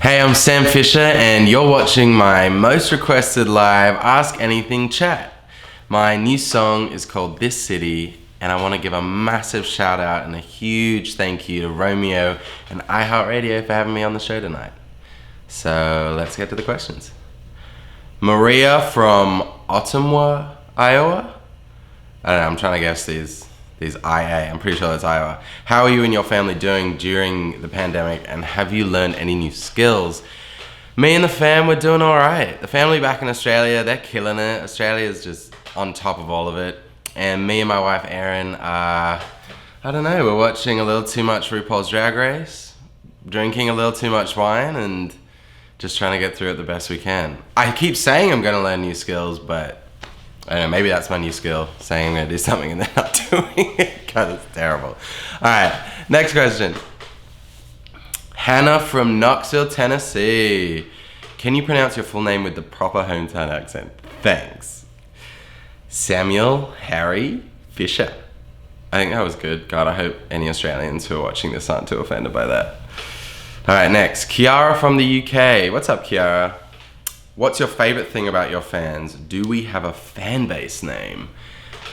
Hey, I'm Sam Fischer and you're watching my most requested live Ask Anything chat. My new song is called This City and I want to give a massive shout out and a huge thank you to Romeo and iHeartRadio for having me on the show tonight. So let's get to the questions. Maria from Ottumwa, Iowa? I don't know, I'm trying to guess these IA, I'm pretty sure that's Iowa. How are you and your family doing during the pandemic and have you learned any new skills? Me and the fam, we're doing all right. The family back in Australia, they're killing it. Australia's just on top of all of it. And me and my wife Erin, I don't know, we're watching a little too much RuPaul's Drag Race, drinking a little too much wine and just trying to get through it the best we can. I keep saying I'm gonna learn new skills, but I don't know, maybe that's my new skill, saying I'm gonna do something and then not doing it, because it's terrible. All right, next question. Hannah from Knoxville, Tennessee. Can you pronounce your full name with the proper hometown accent? Thanks. Samuel Harry Fischer. I think that was good. God, I hope any Australians who are watching this aren't too offended by that. All right, next. Kiara from the UK. What's up, Kiara? What's your favorite thing about your fans? Do we have a fan base name?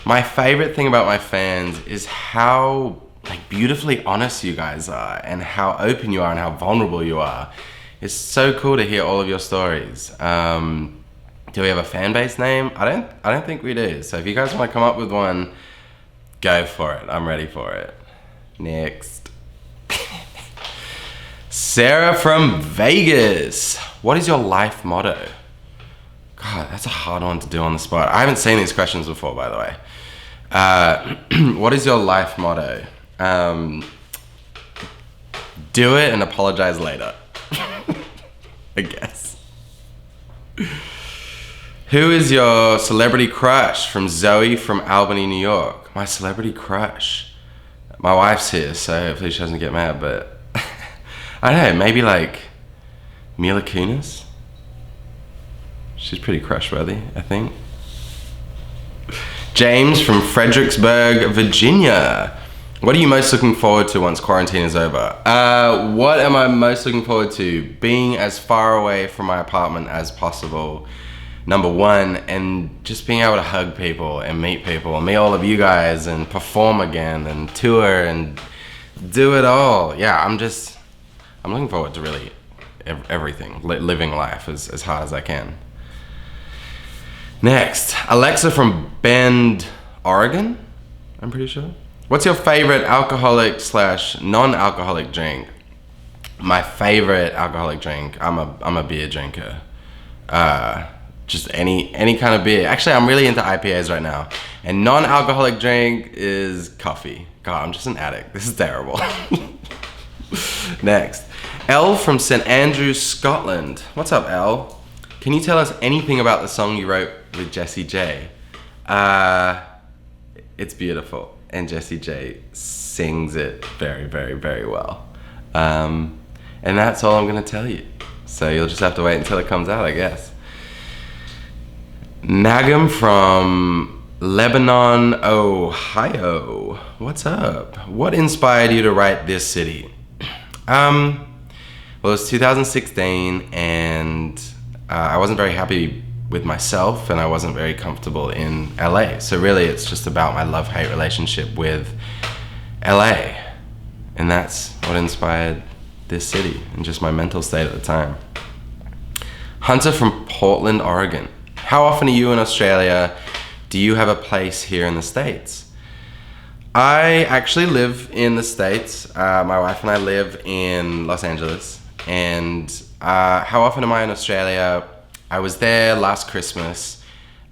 My favorite thing about my fans is how beautifully honest you guys are and how open you are and how vulnerable you are. It's so cool to hear all of your stories. Do we have a fan base name? I don't think we do. So if you guys want to come up with one, go for it. I'm ready for it. Next. Sarah from Vegas. What is your life motto? God, that's a hard one to do on the spot. I haven't seen these questions before, by the way. What is your life motto? Do it and apologize later. I guess. Who is your celebrity crush? From Zoe from Albany, New York. My celebrity crush. My wife's here, so hopefully she doesn't get mad, but I don't know, maybe like Mila Kunis? She's pretty crush-worthy, I think. James from Fredericksburg, Virginia. What are you most looking forward to once quarantine is over? What am I most looking forward to? Being as far away from my apartment as possible, number one, and just being able to hug people and meet all of you guys and perform again and tour and do it all. Yeah, I'm looking forward to really everything, living life as hard as I can. Next, Alexa from Bend, Oregon, I'm pretty sure. What's your favorite alcoholic / non-alcoholic drink? My favorite alcoholic drink, I'm a beer drinker. Just any kind of beer. Actually, I'm really into IPAs right now. And non-alcoholic drink is coffee. God, I'm just an addict. This is terrible. Next. Elle from St Andrews, Scotland. What's up, Elle? Can you tell us anything about the song you wrote with Jessie J? It's beautiful, and Jessie J sings it very, very, very well. And that's all I'm gonna tell you. So you'll just have to wait until it comes out, I guess. Nagam from Lebanon, Ohio. What's up? What inspired you to write This City? Well, it was 2016 and I wasn't very happy with myself and I wasn't very comfortable in LA. So really it's just about my love-hate relationship with LA. And that's what inspired This City and just my mental state at the time. Hunter from Portland, Oregon. How often are you in Australia? Do you have a place here in the States? I actually live in the States. My wife and I live in Los Angeles. And how often am I in Australia? I was there last Christmas.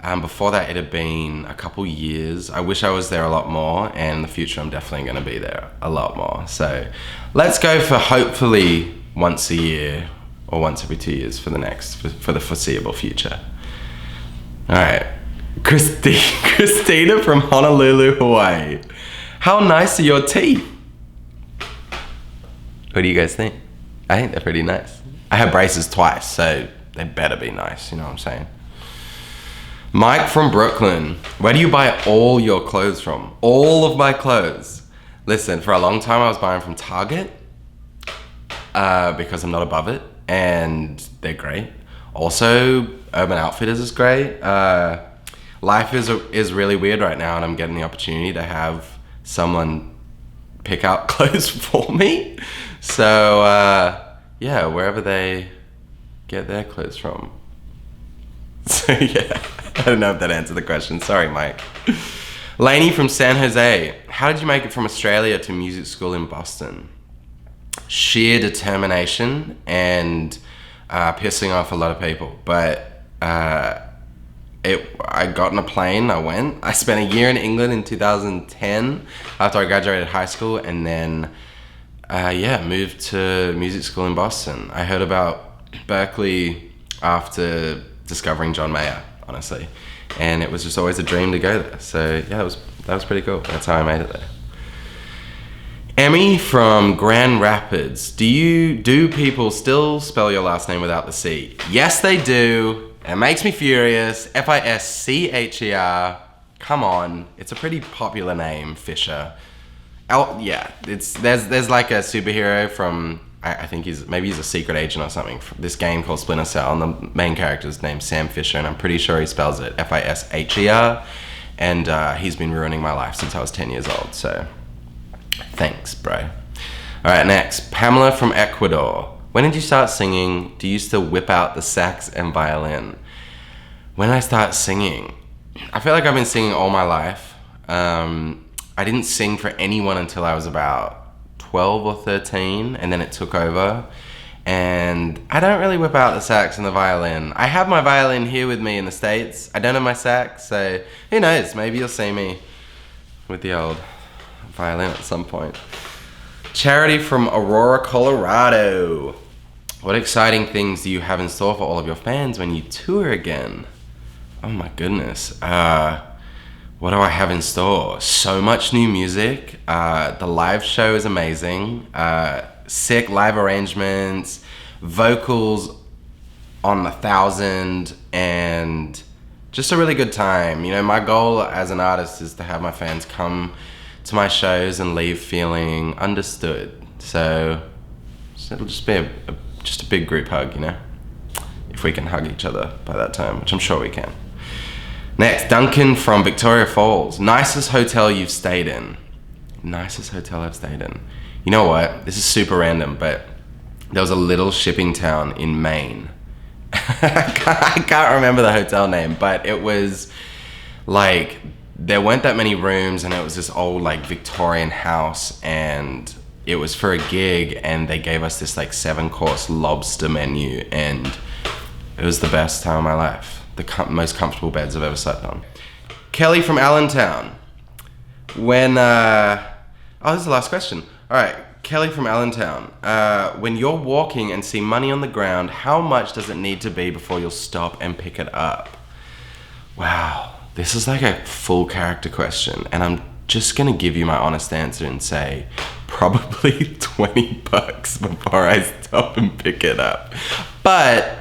Before that, it had been a couple years. I wish I was there a lot more, and in the future, I'm definitely gonna be there a lot more. So let's go for hopefully once a year or once every 2 years for the foreseeable future. All right, Christina from Honolulu, Hawaii. How nice are your teeth? What do you guys think? I think they're pretty nice. I had braces twice, so they better be nice, you know what I'm saying? Mike from Brooklyn. Where do you buy all your clothes from? All of my clothes. Listen, for a long time I was buying from Target because I'm not above it. and they're great. Also, Urban Outfitters is great. Life is really weird right now, and I'm getting the opportunity to have someone pick out clothes for me. So yeah, wherever they get their clothes from. So yeah, I don't know if that answered the question. Sorry, Mike. Lainey from San Jose. How did you make it from Australia to music school in Boston? Sheer determination and pissing off a lot of people. But I got on a plane, I went. I spent a year in England in 2010 after I graduated high school, and then moved to music school in Boston. I heard about Berkeley after discovering John Mayer, honestly. And it was just always a dream to go there. So yeah, that was pretty cool. That's how I made it there. Emmy from Grand Rapids. Do people still spell your last name without the C? Yes, they do. It makes me furious. Fischer. Come on. It's a pretty popular name, Fischer. Yeah, there's like a superhero from, I think maybe he's a secret agent or something, from this game called Splinter Cell, and the main character's named Sam Fisher, and I'm pretty sure he spells it Fischer, and he's been ruining my life since I was 10 years old, so thanks, bro. All right, next, Pamela from Ecuador. When did you start singing? Do you still whip out the sax and violin? When did I start singing? I feel like I've been singing all my life. I didn't sing for anyone until I was about 12 or 13, and then it took over. And I don't really whip out the sax and the violin. I have my violin here with me in the States. I don't have my sax, so who knows? Maybe you'll see me with the old violin at some point. Charity from Aurora, Colorado. What exciting things do you have in store for all of your fans when you tour again? Oh my goodness. What do I have in store? So much new music. The live show is amazing. Sick live arrangements, vocals on 1,000, and just a really good time. You know, my goal as an artist is to have my fans come to my shows and leave feeling understood. So it'll just be a big group hug, you know? If we can hug each other by that time, which I'm sure we can. Next, Duncan from Victoria Falls. Nicest hotel you've stayed in? Nicest hotel I've stayed in. You know what? This is super random, but there was a little shipping town in Maine. I can't remember the hotel name, but it was like, there weren't that many rooms, and it was this old like Victorian house, and it was for a gig, and they gave us this like 7-course lobster menu, and it was the best time of my life. The most comfortable beds I've ever slept on. Kelly from Allentown. This is the last question. All right, Kelly from Allentown. When you're walking and see money on the ground, how much does it need to be before you'll stop and pick it up? Wow, this is like a full character question, and I'm just gonna give you my honest answer and say probably 20 bucks before I stop and pick it up. But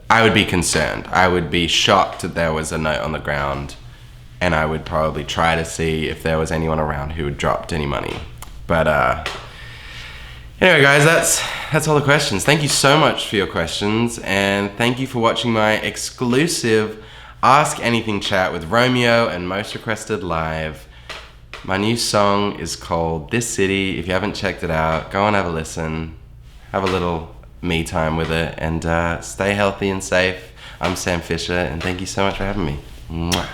I would be concerned. I would be shocked that there was a note on the ground, and I would probably try to see if there was anyone around who had dropped any money. But anyway, guys, that's all the questions. Thank you so much for your questions, and thank you for watching my exclusive Ask Anything chat with Romeo and Most Requested Live. My new song is called This City. If you haven't checked it out, go and have a listen. Have a little me time with it, and stay healthy and safe. I'm Sam Fisher, and thank you so much for having me. Mwah.